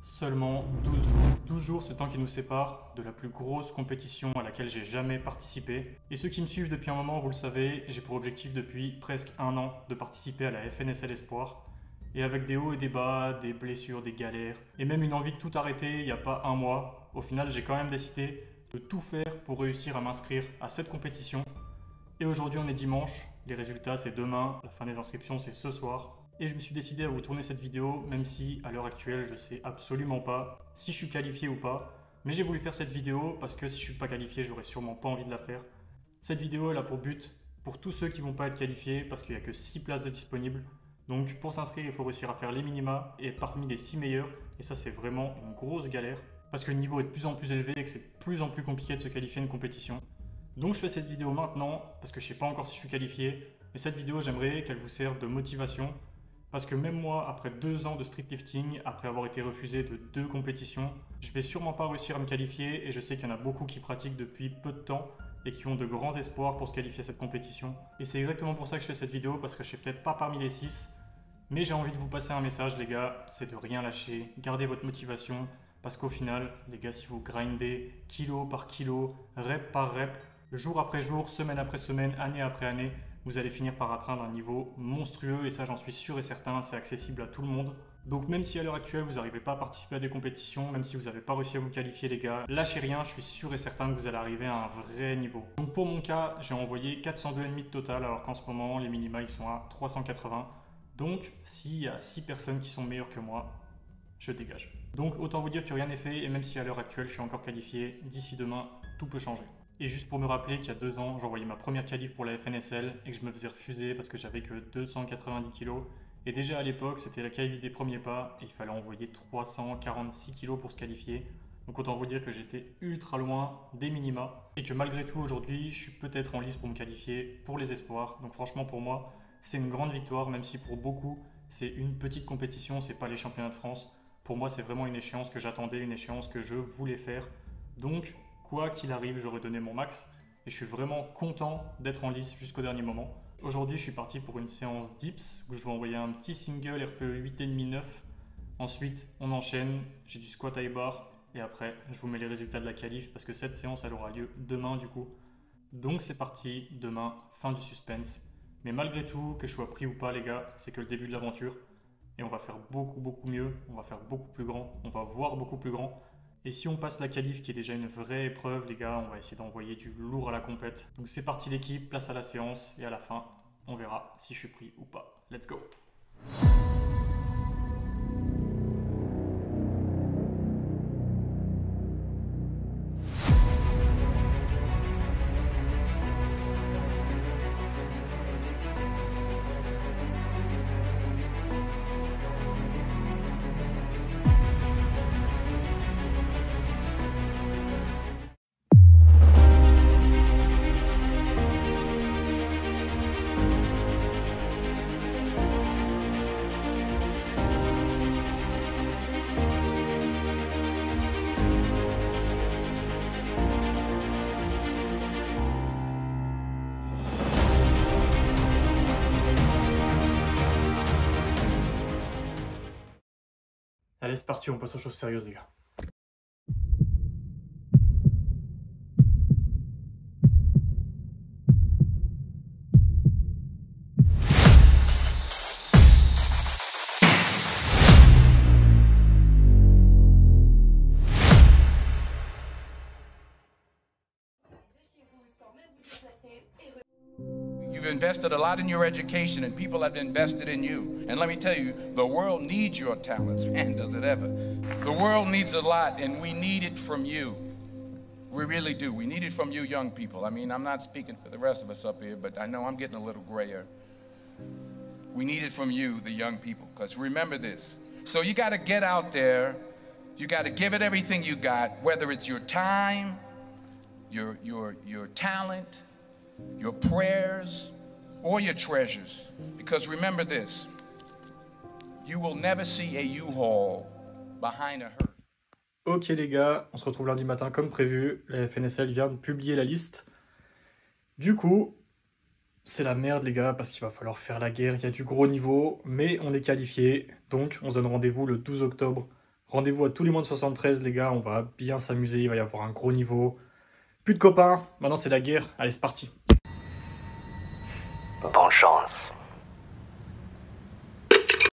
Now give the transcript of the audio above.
Seulement 12 jours. 12 jours, c'est le temps qui nous sépare de la plus grosse compétition à laquelle j'ai jamais participé. Et ceux qui me suivent depuis un moment, vous le savez, j'ai pour objectif depuis presque un an de participer à la FNSL Espoir. Et avec des hauts et des bas, des blessures, des galères, et même une envie de tout arrêter il n'y a pas un mois, au final j'ai quand même décidé de tout faire pour réussir à m'inscrire à cette compétition. Et aujourd'hui on est dimanche, les résultats c'est demain, la fin des inscriptions c'est ce soir. Et je me suis décidé à vous tourner cette vidéo, même si à l'heure actuelle je sais absolument pas si je suis qualifié ou pas. Mais j'ai voulu faire cette vidéo parce que si je suis pas qualifié, j'aurais sûrement pas envie de la faire. Cette vidéo elle a pour but, pour tous ceux qui vont pas être qualifiés, parce qu'il n'y a que 6 places de disponibles. Donc pour s'inscrire, il faut réussir à faire les minima et être parmi les 6 meilleurs. Et ça c'est vraiment une grosse galère, parce que le niveau est de plus en plus élevé et que c'est de plus en plus compliqué de se qualifier à une compétition. Donc je fais cette vidéo maintenant, parce que je sais pas encore si je suis qualifié. Et cette vidéo, j'aimerais qu'elle vous serve de motivation. Parce que même moi, après 2 ans de street lifting, après avoir été refusé de 2 compétitions, je vais sûrement pas réussir à me qualifier et je sais qu'il y en a beaucoup qui pratiquent depuis peu de temps et qui ont de grands espoirs pour se qualifier à cette compétition. Et c'est exactement pour ça que je fais cette vidéo, parce que je suis peut-être pas parmi les 6, mais j'ai envie de vous passer un message les gars, c'est de rien lâcher, gardez votre motivation, parce qu'au final, les gars, si vous grindez kilo par kilo, rep par rep, jour après jour, semaine après semaine, année après année, vous allez finir par atteindre un niveau monstrueux et ça j'en suis sûr et certain, c'est accessible à tout le monde. Donc même si à l'heure actuelle vous n'arrivez pas à participer à des compétitions, même si vous n'avez pas réussi à vous qualifier les gars, lâchez rien, je suis sûr et certain que vous allez arriver à un vrai niveau. Donc pour mon cas, j'ai envoyé 402,5 de total alors qu'en ce moment les minima ils sont à 380. Donc s'il y a 6 personnes qui sont meilleures que moi, je dégage. Donc autant vous dire que rien n'est fait et même si à l'heure actuelle je suis encore qualifié, d'ici demain tout peut changer. Et juste pour me rappeler qu'il y a 2 ans, j'envoyais ma première qualif pour la FNSL et que je me faisais refuser parce que j'avais que 290 kg. Et déjà à l'époque, c'était la qualif des premiers pas et il fallait envoyer 346 kg pour se qualifier. Donc autant vous dire que j'étais ultra loin des minima et que malgré tout aujourd'hui, je suis peut-être en lice pour me qualifier pour les espoirs. Donc franchement pour moi, c'est une grande victoire, même si pour beaucoup, c'est une petite compétition, c'est pas les championnats de France. Pour moi, c'est vraiment une échéance que j'attendais, une échéance que je voulais faire. Donc quoi qu'il arrive, j'aurais donné mon max et je suis vraiment content d'être en lice jusqu'au dernier moment. Aujourd'hui, je suis parti pour une séance dips où je vais envoyer un petit single RPE 8,5-9. Ensuite, on enchaîne, j'ai du squat high bar et après, je vous mets les résultats de la qualif parce que cette séance, elle aura lieu demain du coup. Donc c'est parti, demain, fin du suspense. Mais malgré tout, que je sois pris ou pas les gars, c'est que le début de l'aventure et on va faire beaucoup mieux, on va faire beaucoup plus grand, on va voir beaucoup plus grand. Et si on passe la qualif qui est déjà une vraie épreuve, les gars, on va essayer d'envoyer du lourd à la compète. Donc c'est parti l'équipe, place à la séance et à la fin, on verra si je suis pris ou pas. Let's go! Allez, c'est parti, on passe aux choses sérieuses, les gars. You've invested a lot in your education and people have invested in you. And let me tell you, the world needs your talents. Man, does it ever. The world needs a lot and we need it from you. We really do. We need it from you young people. I mean, I'm not speaking for the rest of us up here, but I know I'm getting a little grayer. We need it from you, the young people, because remember this. So you got to get out there. You got to give it everything you got, whether it's your time, your talent, your prayers, or your treasures. Because remember this, you will never see a U-Haul behind a hearse. Ok les gars, on se retrouve lundi matin comme prévu. La FNSL vient de publier la liste. Du coup, c'est la merde les gars, parce qu'il va falloir faire la guerre. Il y a du gros niveau, mais on est qualifié. Donc on se donne rendez-vous le 12 octobre. Rendez-vous à tous les moins de 73, les gars, on va bien s'amuser, il va y avoir un gros niveau. Plus de copains, maintenant c'est la guerre, allez c'est parti. Bonne chance.